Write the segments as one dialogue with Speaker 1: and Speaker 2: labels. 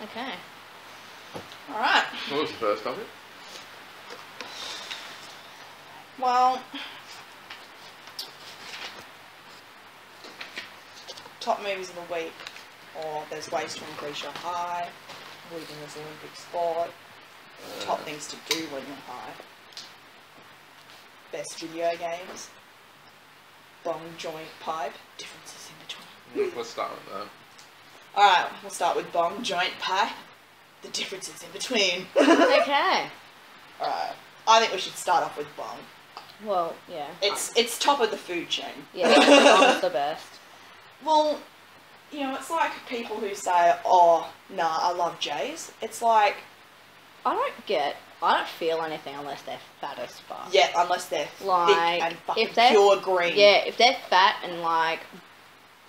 Speaker 1: Okay.
Speaker 2: Alright.
Speaker 3: What was the first topic?
Speaker 2: Well, top movies of the week, or there's ways to increase your high, weed is an Olympic sport, top things to do when you're high, best video games, bong, joint, pipe, differences in between.
Speaker 3: Let's start with that.
Speaker 2: Alright, we'll start with bong, joint, pipe, the differences in between.
Speaker 1: Okay.
Speaker 2: Alright, I think we should start off with bong.
Speaker 1: Well, yeah.
Speaker 2: It's top of the food chain.
Speaker 1: Yeah, bong's the best.
Speaker 2: Well, you know, it's like people who say, oh, nah, I love J's. It's like...
Speaker 1: I don't feel anything unless they're fat as fuck.
Speaker 2: Yeah, unless they're
Speaker 1: like,
Speaker 2: thick and fucking
Speaker 1: if they're,
Speaker 2: pure green.
Speaker 1: Yeah, if they're fat and like,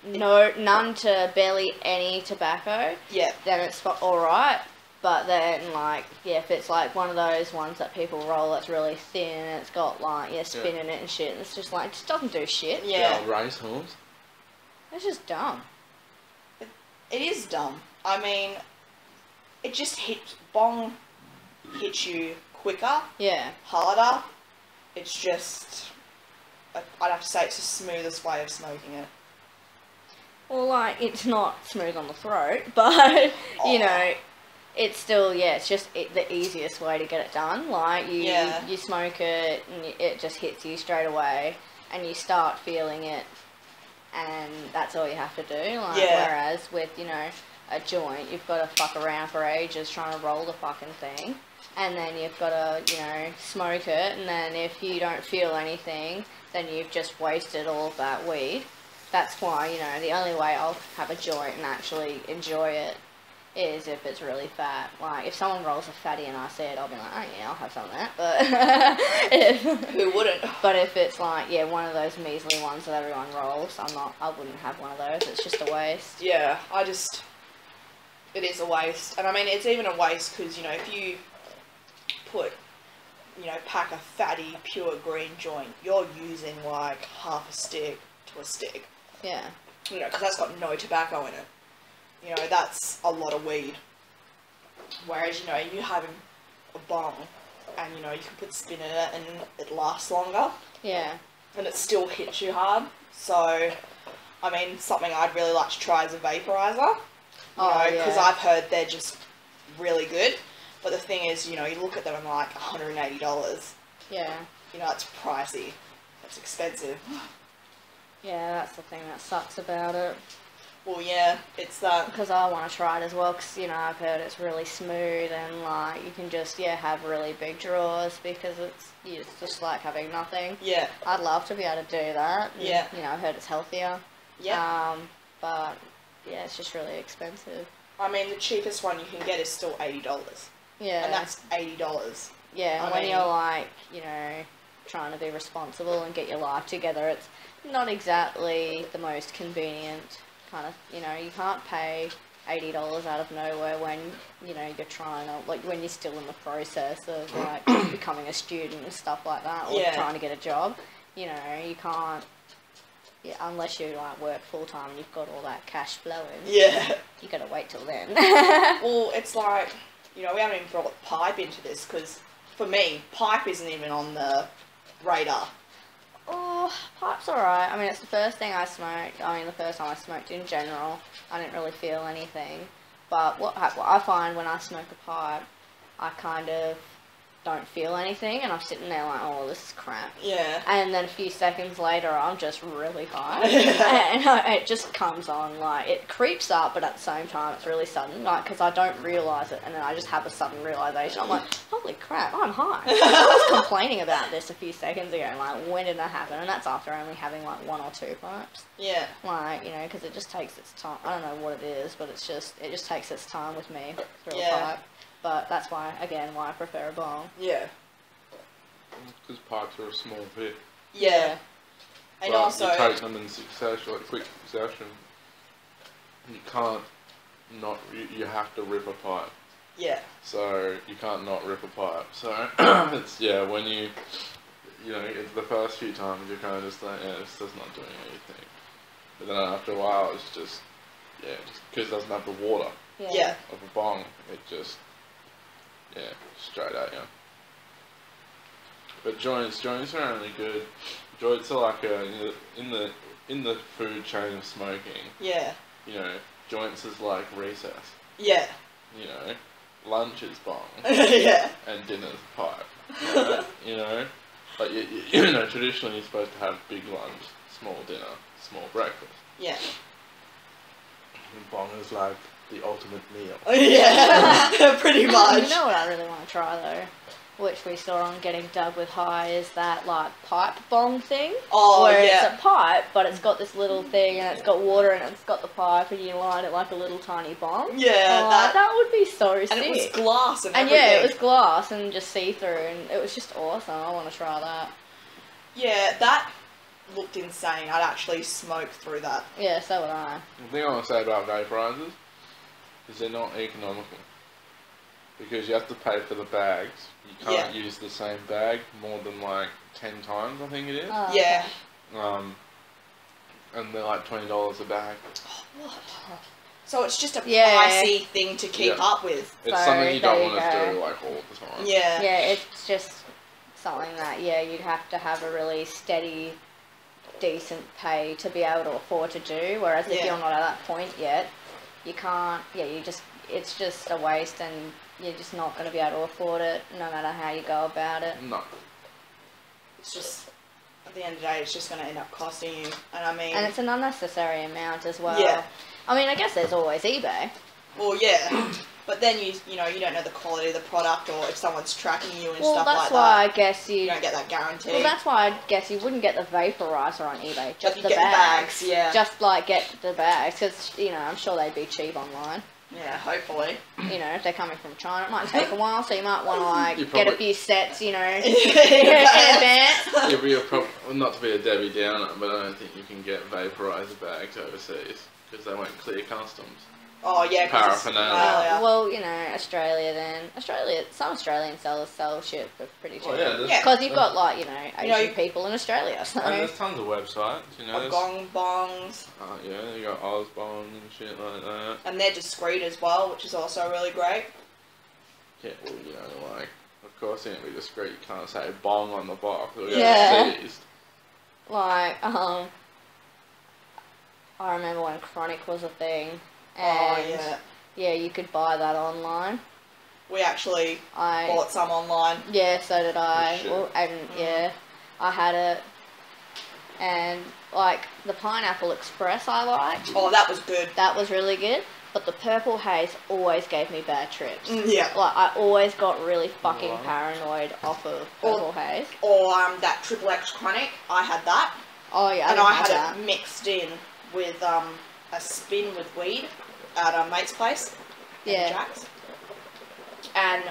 Speaker 1: none to barely any tobacco,
Speaker 2: Yeah.
Speaker 1: then it's alright. But then, like, yeah, if it's like one of those ones that people roll that's really thin and it's got like, spin in it and shit, and it's just like, it just doesn't do shit.
Speaker 2: Yeah.
Speaker 3: Rice horns.
Speaker 1: It's just dumb.
Speaker 2: It is dumb. I mean, it just bong hits you quicker,
Speaker 1: Yeah.
Speaker 2: harder. It's just, I'd have to say it's the smoothest way of smoking it.
Speaker 1: Well, like, it's not smooth on the throat, but, you know, it's still, it's just the easiest way to get it done. Like, you smoke it, and it just hits you straight away, and you start feeling it, and that's all you have to do. Like, whereas with, you know, a joint, you've got to fuck around for ages trying to roll the fucking thing, and then you've got to, you know, smoke it, and then if you don't feel anything, then you've just wasted all of that weed. That's why, you know, the only way I'll have a joint and actually enjoy it is if it's really fat. Like, if someone rolls a fatty and I see it, I'll be like, oh yeah, I'll have some of that. But
Speaker 2: who wouldn't?
Speaker 1: But if it's like, one of those measly ones that everyone rolls, I wouldn't have one of those. It's just a waste.
Speaker 2: Yeah, it is a waste. And I mean, it's even a waste because, you know, if you pack a fatty, pure green joint, you're using like half a stick to a stick.
Speaker 1: Yeah.
Speaker 2: You know, because that's got no tobacco in it. You know, that's a lot of weed. Whereas, you know, you having a bong and, you know, you can put spin in it and it lasts longer.
Speaker 1: Yeah.
Speaker 2: And it still hits you hard. So, I mean, something I'd really like to try is a vaporizer. Because I've heard they're just really good. But the thing is, you know, you look at them and they're like $180.
Speaker 1: Yeah.
Speaker 2: You know, it's pricey. It's expensive.
Speaker 1: Yeah, that's the thing that sucks about it.
Speaker 2: Well, yeah, it's that.
Speaker 1: Because I want to try it as well, because, you know, I've heard it's really smooth and, like, you can just, have really big draws because it's just like having nothing.
Speaker 2: Yeah.
Speaker 1: I'd love to be able to do that. And,
Speaker 2: yeah.
Speaker 1: You know, I've heard it's healthier.
Speaker 2: Yeah.
Speaker 1: But, yeah, it's just really expensive.
Speaker 2: I mean, the cheapest one you can get is still $80.
Speaker 1: Yeah.
Speaker 2: And that's $80.
Speaker 1: Yeah, and when you're, like, you know, trying to be responsible and get your life together, it's not exactly the most convenient kind of, you know, you can't pay $80 out of nowhere when, you know, you're trying to, like, when you're still in the process of, like, becoming a student and stuff like that, or trying to get a job. You know, you can't, unless you, like, work full-time and you've got all that cash flowing.
Speaker 2: Yeah.
Speaker 1: You gotta wait till then.
Speaker 2: Well, it's like, you know, we haven't even brought pipe into this, because, for me, pipe isn't even on the radar.
Speaker 1: Oh, pipe's alright. I mean, it's the first thing I smoked. I mean, the first time I smoked in general. I didn't really feel anything. But what I find when I smoke a pipe, I kind of don't feel anything, and I'm sitting there like, oh, this is crap.
Speaker 2: Yeah.
Speaker 1: And then a few seconds later, I'm just really high. And it just comes on, like, it creeps up, but at the same time, it's really sudden, like, because I don't realise it, and then I just have a sudden realisation. I'm like, holy crap, I'm high. I was complaining about this a few seconds ago, and, like, when did that happen? And that's after only having, like, 1 or 2 pipes.
Speaker 2: Yeah.
Speaker 1: Like, you know, because it just takes its time. I don't know what it is, but it just takes its time with me through a pipe. But that's why, again, why I prefer a bong.
Speaker 2: Yeah.
Speaker 3: Because pipes are a small bit.
Speaker 2: Yeah. And
Speaker 3: but
Speaker 2: also,
Speaker 3: you take them in succession, like quick succession. You can't not. You have to rip a pipe.
Speaker 2: Yeah.
Speaker 3: So you can't not rip a pipe. So it's when you know, it's the first few times you're kind of just like, it's just not doing anything. But then after a while, it's just just because it doesn't have the water.
Speaker 2: Yeah.
Speaker 3: of a bong, it just, straight at you. But joints are only good. Joints are like in the food chain of smoking.
Speaker 2: Yeah.
Speaker 3: You know, joints is like recess.
Speaker 2: Yeah.
Speaker 3: You know, lunch is bong.
Speaker 2: Yeah.
Speaker 3: And dinner's pipe. Right? You know, like you know, traditionally you're supposed to have big lunch, small dinner, small breakfast.
Speaker 2: Yeah.
Speaker 3: And bong is like the ultimate meal.
Speaker 2: Yeah. Pretty much.
Speaker 1: You know what I really want to try though? Which we saw on Getting Dug with High, is that like pipe bong thing.
Speaker 2: Oh,
Speaker 1: where
Speaker 2: yeah.
Speaker 1: it's a pipe, but it's got this little thing and it's got water and it's got the pipe and you line it like a little tiny bong.
Speaker 2: Yeah,
Speaker 1: that would be so sick.
Speaker 2: And it was glass and
Speaker 1: everything.
Speaker 2: everything.
Speaker 1: Yeah, it was glass and just see-through and it was just awesome. I want to try that.
Speaker 2: Yeah, that looked insane. I'd actually smoke through that.
Speaker 1: Yeah, so would I.
Speaker 3: The thing I want to say about vaporizers is they're not economical. Because you have to pay for the bags. You can't use the same bag more than like 10 times, I think it is.
Speaker 1: Oh,
Speaker 2: yeah.
Speaker 3: And they're like $20 a bag.
Speaker 2: Oh, what? So it's just a pricey thing to keep up with.
Speaker 3: It's something you don't want to do like all the time.
Speaker 2: Yeah.
Speaker 1: Yeah, it's just something that, you'd have to have a really steady, decent pay to be able to afford to do. Whereas if you're not at that point yet, you can't, it's just a waste and you're just not going to be able to afford it no matter how you go about it.
Speaker 3: No.
Speaker 2: It's just, at the end of the day, it's just going to end up costing you. And I mean...
Speaker 1: And it's an unnecessary amount as well.
Speaker 2: Yeah.
Speaker 1: I mean, I guess there's always eBay.
Speaker 2: Well, yeah. But then you don't know the quality of the product or if someone's tracking you and stuff like that.
Speaker 1: Well, that's why I guess
Speaker 2: you don't get that guarantee.
Speaker 1: Well, that's why I guess you wouldn't get the vaporizer on eBay. Just
Speaker 2: you
Speaker 1: the
Speaker 2: get
Speaker 1: bags.
Speaker 2: Yeah.
Speaker 1: Just like get the bags, because I'm sure they'd be cheap online.
Speaker 2: Yeah, hopefully.
Speaker 1: If they're coming from China, it might take a while, so you might want to get a few sets, in advance.
Speaker 3: Not to be a Debbie Downer, but I don't think you can get vaporizer bags overseas because they won't clear customs.
Speaker 2: Oh yeah,
Speaker 3: paraphernalia.
Speaker 1: Well, Australia then. Some Australian sellers sell shit for pretty cheap.
Speaker 3: Well,
Speaker 1: because you've got Asian people in Australia. So.
Speaker 3: And there's tons of websites,
Speaker 2: Gong bongs.
Speaker 3: Oh yeah, you got Ozbong and shit like that.
Speaker 2: And they're discreet as well, which is also really great.
Speaker 3: Yeah, well, of course they're gonna be discreet. You can't say bong on the box. Or seized.
Speaker 1: I remember when Chronic was a thing. And yeah, you could buy that online.
Speaker 2: We actually bought some online.
Speaker 1: Yeah, so did I. Well, and I had it. And the Pineapple Express I liked.
Speaker 2: Oh, that was good.
Speaker 1: That was really good. But the Purple Haze always gave me bad trips.
Speaker 2: Yeah.
Speaker 1: I always got really fucking paranoid off of Purple Haze.
Speaker 2: Or that Triple X Chronic, I had that.
Speaker 1: Oh yeah,
Speaker 2: I had it mixed in with a spin with weed at a mate's place.
Speaker 1: Yeah.
Speaker 2: Jack's. And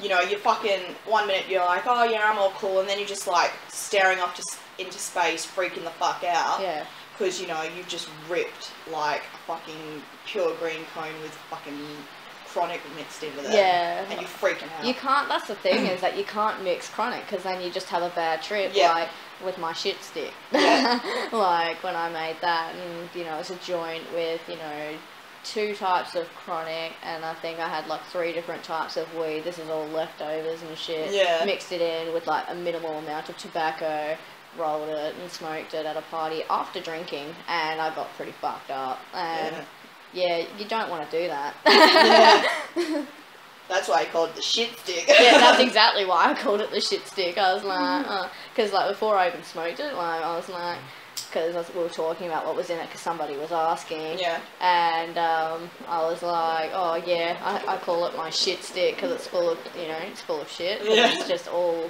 Speaker 2: you fucking 1 minute you're like, oh yeah, I'm all cool, and then you're just staring off into space, freaking the fuck out.
Speaker 1: Yeah.
Speaker 2: Because you've just ripped a fucking pure green cone with fucking Chronic mixed in with it.
Speaker 1: Yeah.
Speaker 2: And you're freaking out.
Speaker 1: You can't. That's the thing is that you can't mix Chronic because then you just have a bad trip.
Speaker 2: Yeah.
Speaker 1: With my shit stick.
Speaker 2: Yeah.
Speaker 1: When I made that, and it's a joint with 2 types of Chronic, and I think I had 3 different types of weed. This is all leftovers and shit.
Speaker 2: Yeah.
Speaker 1: Mixed it in with a minimal amount of tobacco, rolled it and smoked it at a party after drinking, and I got pretty fucked up. And you don't want to do that.
Speaker 2: Yeah. That's why I called it the shit stick.
Speaker 1: Yeah, that's exactly why I called it the shit stick. I was like, because before I even smoked it, I was like, because we were talking about what was in it, because somebody was asking.
Speaker 2: Yeah.
Speaker 1: And I was like, oh yeah, I call it my shit stick because it's full of, it's full of shit. But it's just all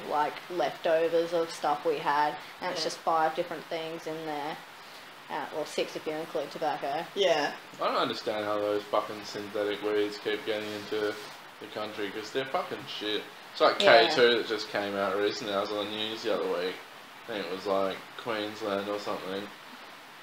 Speaker 1: leftovers of stuff we had, and it's just 5 different things in there. 6 if you include tobacco.
Speaker 2: Yeah.
Speaker 3: I don't understand how those fucking synthetic weeds keep getting into the country because they're fucking shit. It's like K2 that just came out recently. I was on the news the other week. I think it was Queensland or something.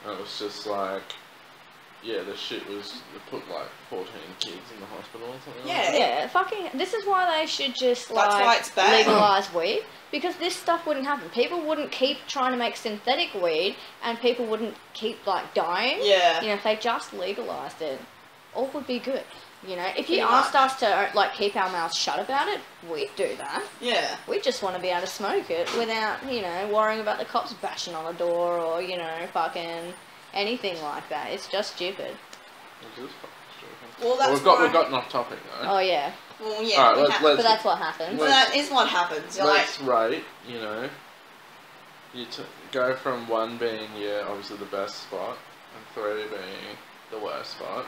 Speaker 3: And it was just the shit was, they put 14 kids in the hospital or something.
Speaker 1: Yeah, fucking, this is why they should just
Speaker 2: that's why it's bad.
Speaker 1: Legalize weed. Because this stuff wouldn't happen. People wouldn't keep trying to make synthetic weed, and people wouldn't keep dying.
Speaker 2: Yeah.
Speaker 1: If they just legalized it. all would be good. You know, if you asked us to, like, keep our mouths shut about it, we'd do that.
Speaker 2: Yeah.
Speaker 1: We just want to be able to smoke it without, you know, worrying about the cops bashing on the door or, you know, fucking anything like that. It's just stupid.
Speaker 2: Well, that's
Speaker 3: we've gotten off topic, though.
Speaker 1: Oh, yeah.
Speaker 2: Well, yeah.
Speaker 3: Alright,
Speaker 1: but that's what happens.
Speaker 2: But that is what happens. You're
Speaker 3: let's rate, you know. You go from 1 being, obviously the best spot, and 3 being the worst spot.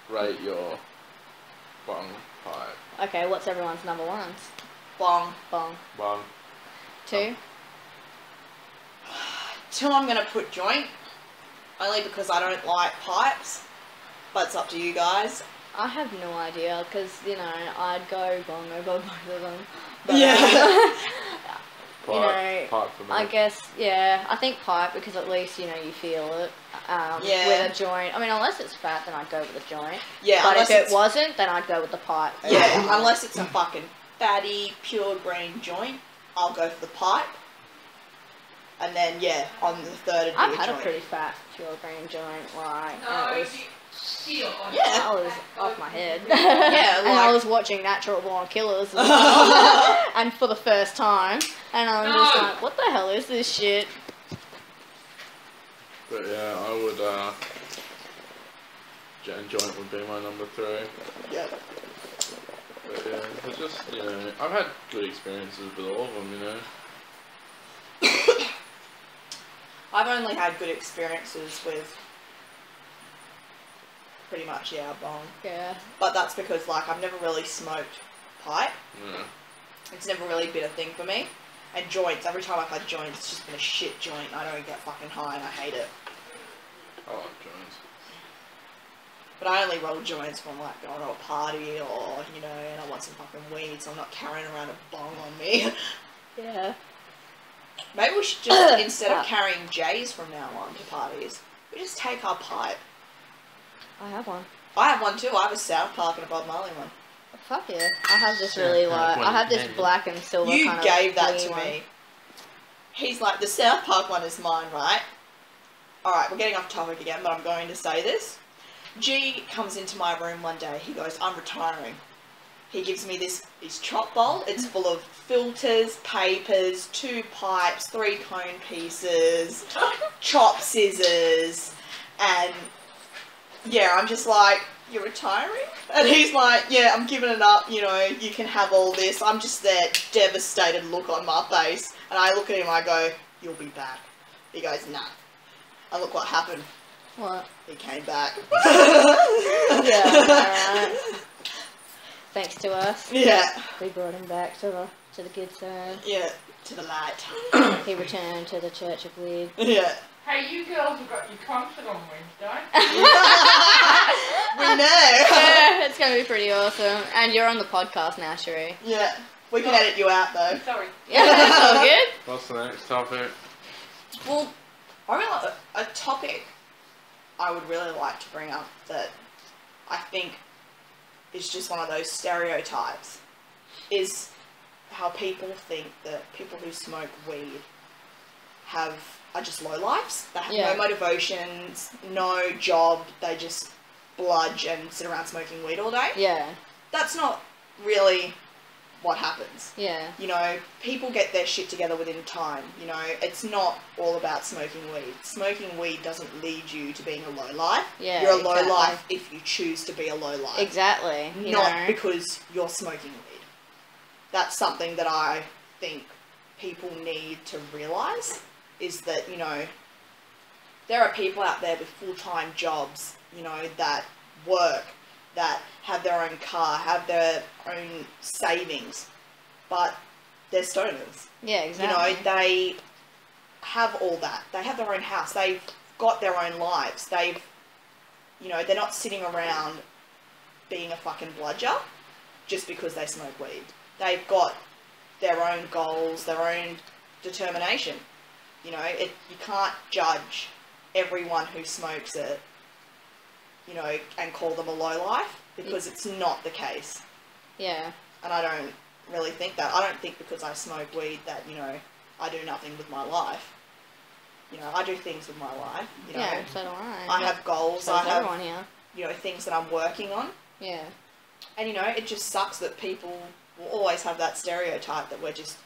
Speaker 3: Rate your bong pipe.
Speaker 1: Okay, what's everyone's number ones?
Speaker 2: Bong.
Speaker 1: Bong.
Speaker 3: Bong.
Speaker 1: 2?
Speaker 2: 2 I'm going to put joint. Only because I don't like pipes. But it's up to you guys.
Speaker 1: I have no idea, because, you know, I'd go bong over both of them. But,
Speaker 2: yeah.
Speaker 1: You know,
Speaker 3: pipe for me.
Speaker 1: I guess, yeah, I think pipe, because at least, you know, you feel it. With a joint. I mean, unless it's fat, then I'd go with a joint.
Speaker 2: Yeah,
Speaker 1: but if it wasn't, then I'd go with the pipe.
Speaker 2: Yeah, unless it's a fucking fatty, pure grain joint, I'll go for the pipe. And then, yeah, on the third, it'd be
Speaker 1: I've
Speaker 2: a
Speaker 1: had
Speaker 2: joint.
Speaker 1: a pretty fat, pure grain joint, like,
Speaker 2: Yeah.
Speaker 1: I was off my head.
Speaker 2: Yeah,
Speaker 1: and I was watching Natural Born Killers as well. And for the first time. And I'm just like, what the hell is this shit?
Speaker 3: But yeah, I would, joint would be my number 3.
Speaker 2: Yeah.
Speaker 3: But yeah, it's just, you know, I've had good experiences with all of them, you know.
Speaker 2: I've only had good experiences with pretty much, bong.
Speaker 1: Yeah.
Speaker 2: But that's because, like, I've never really smoked pipe.
Speaker 3: Yeah.
Speaker 2: It's never really been a thing for me. And joints, every time I've had joints, it's just been a shit joint. I don't get fucking high and I hate it.
Speaker 3: I like joints.
Speaker 2: But I only roll joints when I'm, like, going to a party or, you know, and I want some fucking weed, so I'm not carrying around a bong on me.
Speaker 1: Yeah.
Speaker 2: Maybe we should just, instead of carrying J's from now on to parties, we just take our pipe.
Speaker 1: I have one.
Speaker 2: I have one too. I have a South Park and a Bob Marley one.
Speaker 1: Fuck yeah. I have this really, like, I have this black and silver
Speaker 2: You
Speaker 1: kind of
Speaker 2: gave that to
Speaker 1: one.
Speaker 2: me. He's like, the South Park one is mine, right? Alright, we're getting off topic again, but I'm going to say this. G comes into my room one day. He goes, I'm retiring. He gives me his chop bowl. It's full of filters, papers, 2 pipes, 3 cone pieces, chop scissors, and yeah, I'm just like, you're retiring? And he's like, yeah, I'm giving it up, you know, you can have all this. I'm just that devastated look on my face. And I look at him, I go, you'll be back. He goes, nah. And look what happened.
Speaker 1: What?
Speaker 2: He came back.
Speaker 1: Yeah, alright. Thanks to us.
Speaker 2: Yeah.
Speaker 1: We brought him back to the good side.
Speaker 2: Yeah, to the light.
Speaker 1: He returned to the Church of Weird.
Speaker 2: Yeah.
Speaker 4: Hey, you girls have got your concert on Wednesday.
Speaker 2: We know.
Speaker 1: Yeah, it's going to be pretty awesome. And you're on the podcast now, Cherie.
Speaker 2: Yeah. We can edit you out though.
Speaker 4: Sorry.
Speaker 1: Yeah, that's all good.
Speaker 3: What's the next topic?
Speaker 2: Well, I really like a topic I would really like to bring up that I think is just one of those stereotypes, is how people think that people who smoke weed are just lowlifes. They have no motivations, no job, they just bludge and sit around smoking weed all day.
Speaker 1: Yeah.
Speaker 2: That's not really what happens.
Speaker 1: Yeah.
Speaker 2: You know, people get their shit together within time. You know, it's not all about smoking weed. Smoking weed doesn't lead you to being a lowlife.
Speaker 1: Yeah,
Speaker 2: you're a lowlife if you choose to be a lowlife.
Speaker 1: Exactly.
Speaker 2: Not because you're smoking weed. That's something that I think people need to realise, is that, you know, there are people out there with full-time jobs, you know, that work, that have their own car, have their own savings, but they're stoners.
Speaker 1: Yeah, exactly.
Speaker 2: You know, they have all that. They have their own house. They've got their own lives. You know, they're not sitting around being a fucking bludger just because they smoke weed. They've got their own goals, their own determination. You know, you can't judge everyone who smokes it, you know, and call them a lowlife, because it's not the case.
Speaker 1: Yeah.
Speaker 2: And I don't really think that. I don't think because I smoke weed that, you know, I do nothing with my life. You know, I do things with my life. You know,
Speaker 1: Yeah, so do I.
Speaker 2: I have goals.
Speaker 1: So does everyone here.
Speaker 2: you know, things that I'm working on.
Speaker 1: Yeah.
Speaker 2: And, you know, it just sucks that people will always have that stereotype that we're just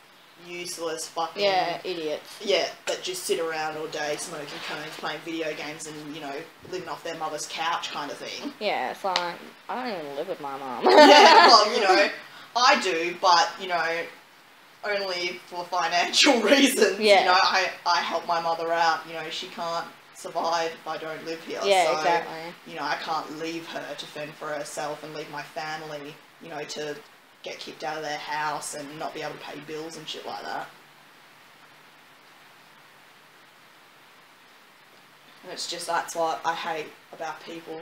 Speaker 2: useless fucking...
Speaker 1: Yeah, idiots.
Speaker 2: Yeah, that just sit around all day smoking cones, playing video games and, you know, living off their mother's couch kind of thing.
Speaker 1: Yeah, it's like, I don't even live with my mum.
Speaker 2: Yeah, well, you know, I do, but, you know, only for financial reasons.
Speaker 1: Yeah.
Speaker 2: You know, I help my mother out. You know, she can't survive if I don't live here.
Speaker 1: Yeah,
Speaker 2: so,
Speaker 1: exactly.
Speaker 2: You know, I can't leave her to fend for herself and leave my family, you know, to get kicked out of their house and not be able to pay bills and shit like that. And it's just, that's what I hate about people.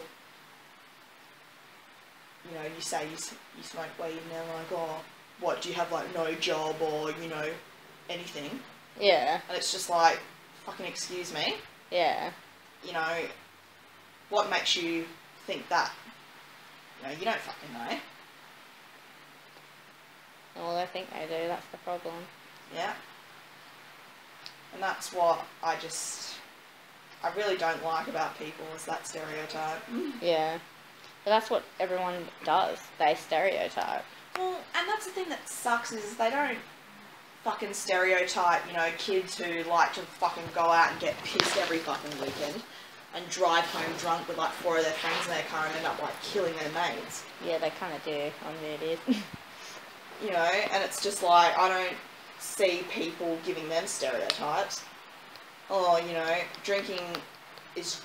Speaker 2: You know, you say you smoke weed and they're like, oh, what, do you have, like, no job or, you know, anything?
Speaker 1: Yeah.
Speaker 2: And it's just like, fucking excuse me?
Speaker 1: Yeah.
Speaker 2: You know, what makes you think that? You know, you don't fucking know.
Speaker 1: Well, I think they do, that's the problem.
Speaker 2: Yeah. And that's what I really don't like about people, is that stereotype.
Speaker 1: Yeah. But that's what everyone does. They stereotype.
Speaker 2: Well, and that's the thing that sucks, is they don't fucking stereotype, you know, kids who like to fucking go out and get pissed every fucking weekend and drive home drunk with like 4 of their friends in their car and end up like killing their mates.
Speaker 1: Yeah, they kind of do on videos.
Speaker 2: You know, and it's just like, I don't see people giving them stereotypes. Oh, you know, drinking is,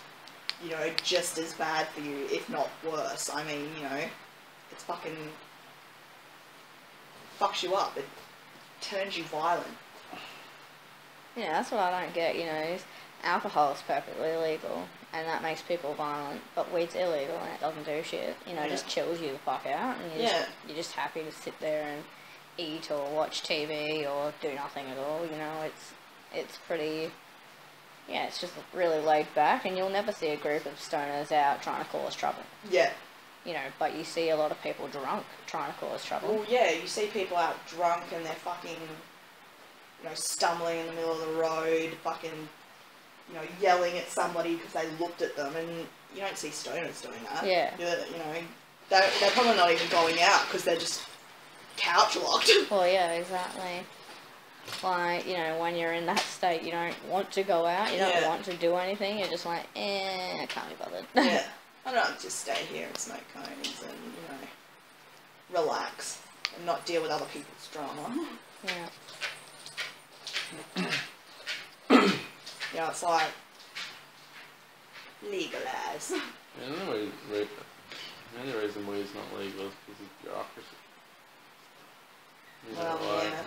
Speaker 2: you know, just as bad for you, if not worse. I mean, you know, it's fucking fucks you up. It turns you violent.
Speaker 1: Yeah, that's what I don't get, you know. Alcohol is perfectly legal, and that makes people violent, but weed's illegal and it doesn't do shit. You know, it just chills you the fuck out, and you're just happy to sit there and eat or watch TV or do nothing at all. You know, it's pretty... Yeah, it's just really laid back, and you'll never see a group of stoners out trying to cause trouble.
Speaker 2: Yeah.
Speaker 1: You know, but you see a lot of people drunk trying to cause trouble.
Speaker 2: Well, yeah, you see people out drunk and they're fucking, you know, stumbling in the middle of the road, fucking, you know, yelling at somebody because they looked at them, and you don't see stoners doing that.
Speaker 1: Yeah.
Speaker 2: You know, they're probably not even going out because they're just couch locked.
Speaker 1: Well, yeah, exactly. Like, you know, when you're in that state, you don't want to go out, you don't want to do anything, you're just like, I can't be bothered.
Speaker 2: Yeah. I'd rather just stay here and smoke cones and, you know, relax and not deal with other people's drama.
Speaker 1: Yeah.
Speaker 2: You know, it's like, legalise.
Speaker 3: Yeah, the only reason weed's not legal is because of bureaucracy. You know,
Speaker 2: Well,
Speaker 3: like,
Speaker 2: yeah.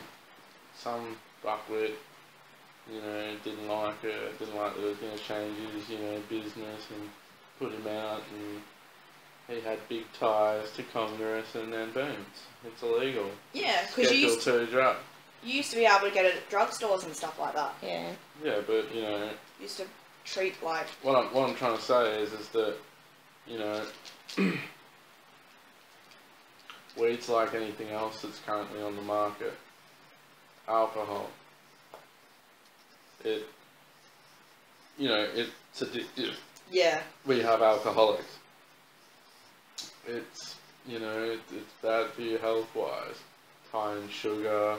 Speaker 3: some fuckwit, you know, didn't like it, didn't like that it was going to change his, you know, business and put him out, and he had big ties to Congress, and then boom, it's illegal.
Speaker 2: Yeah, because you used to be able to get it at drugstores and stuff like that.
Speaker 1: Yeah.
Speaker 3: Yeah, but, you know...
Speaker 2: Used to treat like...
Speaker 3: What I'm trying to say is that, you know... weed's like anything else that's currently on the market. Alcohol. You know, it's addictive.
Speaker 2: Yeah.
Speaker 3: We have alcoholics. It's, you know, it's bad for you health-wise. High in sugar,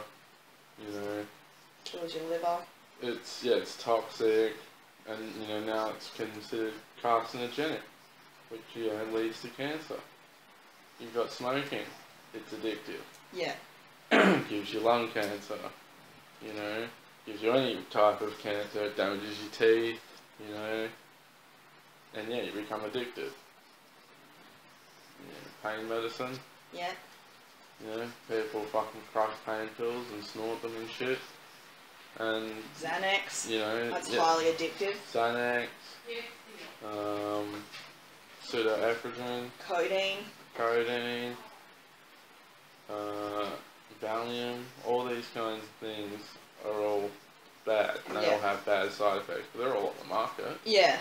Speaker 3: you know.
Speaker 2: Kills your liver.
Speaker 3: It's toxic, and, you know, now it's considered carcinogenic, which, you know, leads to cancer. You've got smoking. It's addictive.
Speaker 2: Yeah.
Speaker 3: Gives you lung cancer, you know. Gives you any type of cancer. It damages your teeth, you know. And yeah, you become addicted. Yeah, pain medicine.
Speaker 2: Yeah.
Speaker 3: You know, people fucking crush pain pills and snort them and shit. And
Speaker 2: Xanax.
Speaker 3: you know,
Speaker 2: that's highly addictive.
Speaker 3: Xanax. Pseudoephedrine. Codeine. Valium. All these kinds of things are all bad. And they all have bad side effects, but they're all on the market.
Speaker 2: Yeah.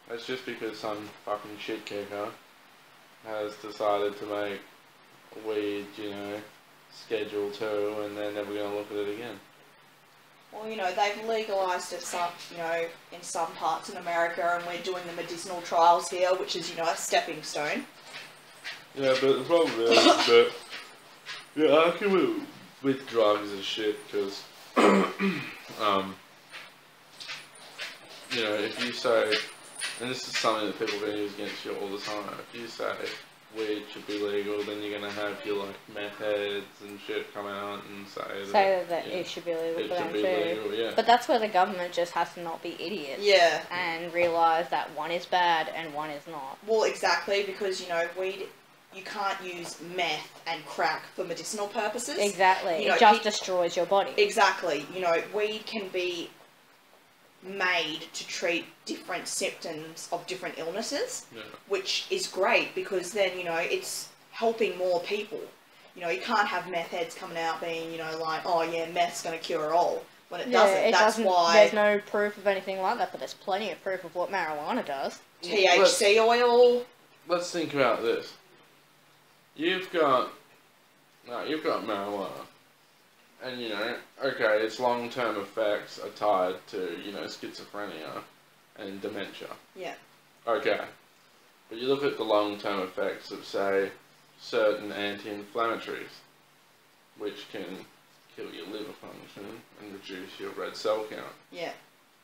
Speaker 3: That's just because some fucking shit kicker has decided to make weed, you know, Schedule 2, and they're never going to look at it again.
Speaker 2: Well, you know, they've legalised it some, you know, in some parts in America, and we're doing the medicinal trials here, which is, you know, a stepping stone.
Speaker 3: Yeah, but the problem is that your argument with drugs is shit, because, you know, if you say, and this is something that people are going to use against you all the time, if you say weed should be legal, then you're going to have your, like, meth heads and shit come out and say
Speaker 1: that it should be legal for them too.
Speaker 3: Legal, yeah.
Speaker 1: But that's where the government just has to not be idiots.
Speaker 2: Yeah.
Speaker 1: And realise that one is bad and one is not.
Speaker 2: Well, exactly, because, you know, weed, you can't use meth and crack for medicinal purposes.
Speaker 1: Exactly.
Speaker 2: You know,
Speaker 1: it just destroys your body.
Speaker 2: Exactly. You know, weed can be made to treat different symptoms of different illnesses, which is great, because then, you know, it's helping more people. You know, you can't have meth heads coming out being, you know, like, oh yeah, meth's going to cure all, when it doesn't. That's why
Speaker 1: there's no proof of anything like that, but there's plenty of proof of what marijuana does.
Speaker 2: THC oil.
Speaker 3: Let's think about this. You've got marijuana. And, you know, okay, its long-term effects are tied to, you know, schizophrenia and dementia.
Speaker 2: Yeah.
Speaker 3: Okay. But you look at the long-term effects of, say, certain anti-inflammatories, which can kill your liver function and reduce your red cell count.
Speaker 2: Yeah.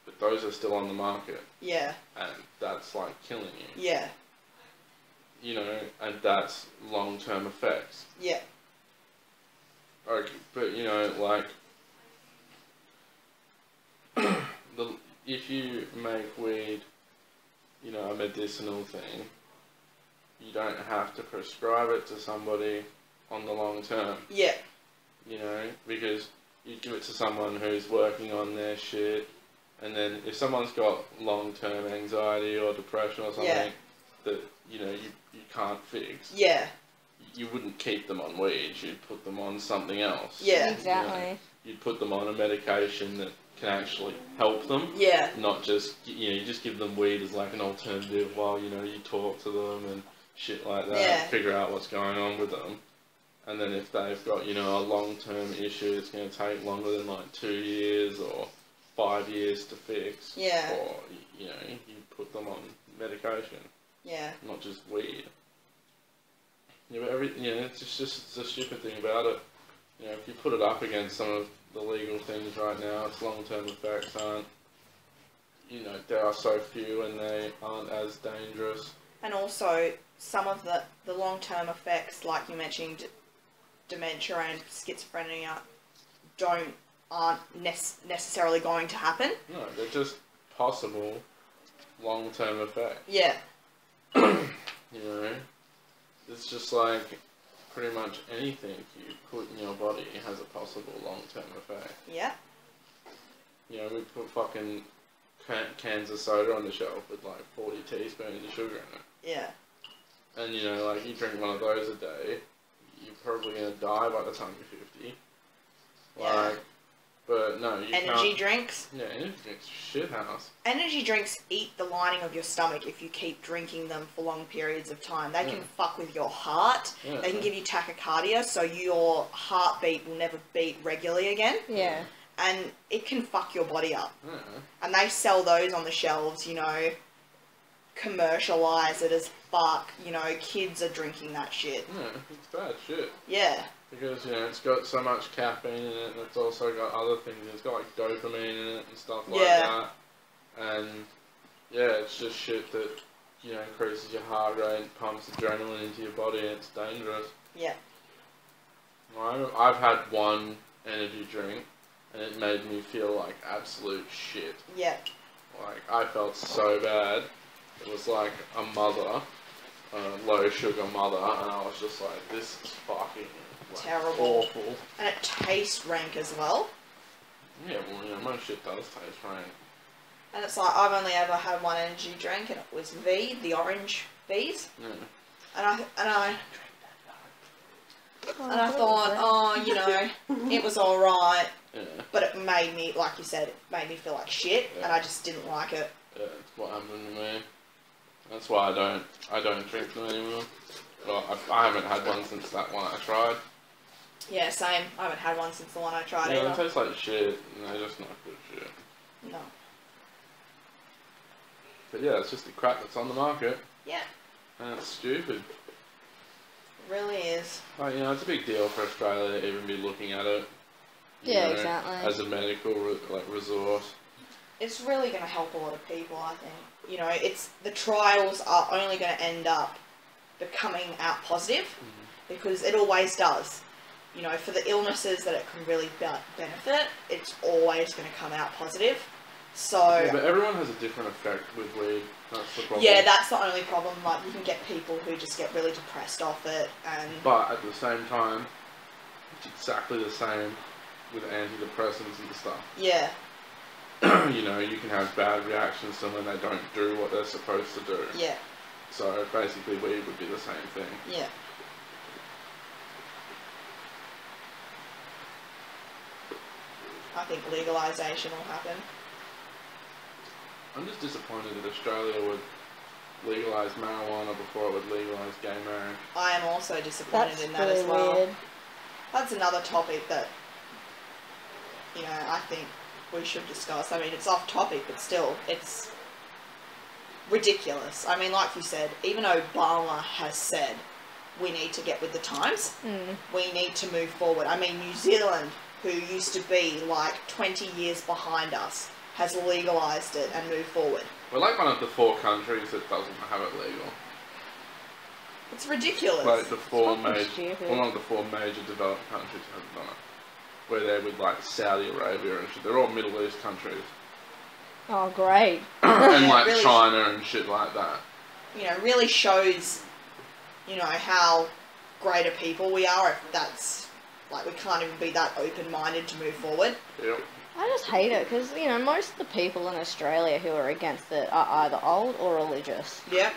Speaker 3: But those are still on the market.
Speaker 2: Yeah.
Speaker 3: And that's, like, killing you.
Speaker 2: Yeah.
Speaker 3: You know, and that's long-term effects.
Speaker 2: Yeah.
Speaker 3: Okay, but, you know, like, if you make weed, you know, a medicinal thing, you don't have to prescribe it to somebody on the long term.
Speaker 2: Yeah.
Speaker 3: You know, because you give it to someone who's working on their shit, and then if someone's got long-term anxiety or depression or something that, you know, you can't fix.
Speaker 2: Yeah.
Speaker 3: You wouldn't keep them on weed, you'd put them on something else.
Speaker 2: Yeah.
Speaker 1: Exactly.
Speaker 3: You know, you'd put them on a medication that can actually help them.
Speaker 2: Yeah.
Speaker 3: Not just, you know, you just give them weed as like an alternative while, you know, you talk to them and shit like that.
Speaker 2: Yeah.
Speaker 3: Figure out what's going on with them. And then if they've got, you know, a long-term issue that's going to take longer than like 2 years or 5 years to fix.
Speaker 2: Yeah.
Speaker 3: Or, you know, you put them on medication.
Speaker 2: Yeah.
Speaker 3: Not just weed. Yeah, but it's just the stupid thing about it. You know, if you put it up against some of the legal things right now, its long-term effects aren't, you know, there are so few and they aren't as dangerous.
Speaker 2: And also, some of the long-term effects, like you mentioned, dementia and schizophrenia, aren't necessarily going to happen.
Speaker 3: No, they're just possible long-term effects.
Speaker 2: Yeah.
Speaker 3: You know? It's just like pretty much anything you put in your body has a possible long-term effect.
Speaker 2: Yeah.
Speaker 3: You know, we put fucking cans of soda on the shelf with like 40 teaspoons of sugar in it.
Speaker 2: Yeah.
Speaker 3: And you know, like you drink one of those a day, you're probably gonna die by the time you're 50. Like, but no, you
Speaker 2: Energy drinks?
Speaker 3: Yeah, energy drinks shit house.
Speaker 2: Energy drinks eat the lining of your stomach if you keep drinking them for long periods of time. They can fuck with your heart.
Speaker 3: Yeah.
Speaker 2: They can give you tachycardia, so your heartbeat will never beat regularly again.
Speaker 1: Yeah.
Speaker 2: And it can fuck your body up.
Speaker 3: Yeah.
Speaker 2: And they sell those on the shelves, you know, commercialise it as fuck. You know, kids are drinking that shit.
Speaker 3: Yeah, it's bad shit.
Speaker 2: Yeah.
Speaker 3: Because, you know, it's got so much caffeine in it, and it's also got other things. It's got, like, dopamine in it and stuff like that. And, yeah, it's just shit that, you know, increases your heart rate, pumps adrenaline into your body, and it's dangerous.
Speaker 2: Yeah.
Speaker 3: I've had one energy drink, and it made me feel like absolute shit.
Speaker 2: Yeah.
Speaker 3: Like, I felt so bad. It was like a mother, a low sugar mother, and I was just like, this is fucking... Like,
Speaker 2: terrible.
Speaker 3: Awful.
Speaker 2: And it tastes rank as well.
Speaker 3: Yeah, well, you know, most shit does taste rank.
Speaker 2: And it's like, I've only ever had one energy drink, and it was the orange V's.
Speaker 3: Yeah.
Speaker 2: And I thought, oh, you know, it was alright.
Speaker 3: Yeah.
Speaker 2: But it made me, like you said, it made me feel like shit, and I just didn't like it.
Speaker 3: Yeah, that's what happened to me. That's why I don't drink them anymore. Well, I haven't had one since that one I tried.
Speaker 2: Yeah, same. I haven't had one since the one I tried
Speaker 3: Yeah,
Speaker 2: either.
Speaker 3: it tastes like shit. They're just not good shit.
Speaker 2: No.
Speaker 3: But yeah, it's just the crap that's on the market.
Speaker 2: Yeah.
Speaker 3: And it's stupid.
Speaker 2: It really is.
Speaker 3: Like, you know, it's a big deal for Australia to even be looking at it.
Speaker 1: Yeah, exactly.
Speaker 3: As a medical resort.
Speaker 2: It's really going to help a lot of people, I think. You know, the trials are only going to end up becoming out positive, because it always does. You know, for the illnesses that it can really benefit, it's always going to come out positive. So.
Speaker 3: Yeah, but everyone has a different effect with weed. That's the problem.
Speaker 2: Yeah, that's the only problem. Like, you can get people who just get really depressed off it, and.
Speaker 3: But at the same time, it's exactly the same with antidepressants and stuff.
Speaker 2: Yeah.
Speaker 3: You know, you can have bad reactions to them when they don't do what they're supposed to do.
Speaker 2: Yeah.
Speaker 3: So basically, weed would be the same thing.
Speaker 2: Yeah. I think legalisation will happen.
Speaker 3: I'm just disappointed that Australia would legalise marijuana before it would legalise gay marriage.
Speaker 2: I am also disappointed
Speaker 1: That's
Speaker 2: in that
Speaker 1: really
Speaker 2: as well.
Speaker 1: weird.
Speaker 2: That's another topic that, you know, I think we should discuss. I mean, it's off topic, but still, it's ridiculous. I mean, like you said, even Obama has said we need to get with the times. We need to move forward. I mean, New Zealand, who used to be like 20 years behind us, has legalised it and moved forward.
Speaker 3: We're like one of the 4 countries that doesn't have it legal.
Speaker 2: It's ridiculous.
Speaker 3: Like the 4
Speaker 1: fucking
Speaker 3: major,
Speaker 1: stupid.
Speaker 3: one of the 4 major developed countries haven't done it. Where they're with like Saudi Arabia and shit. They're all Middle East countries.
Speaker 1: Oh, great.
Speaker 3: And
Speaker 2: Yeah,
Speaker 3: like
Speaker 2: really
Speaker 3: China and shit like that.
Speaker 2: You know, really shows, you know, how great a people we are. If that's, like, we can't even be that open-minded to move forward.
Speaker 3: Yep.
Speaker 1: I just hate it because, you know, most of the people in Australia who are against it are either old or religious.
Speaker 2: Yep.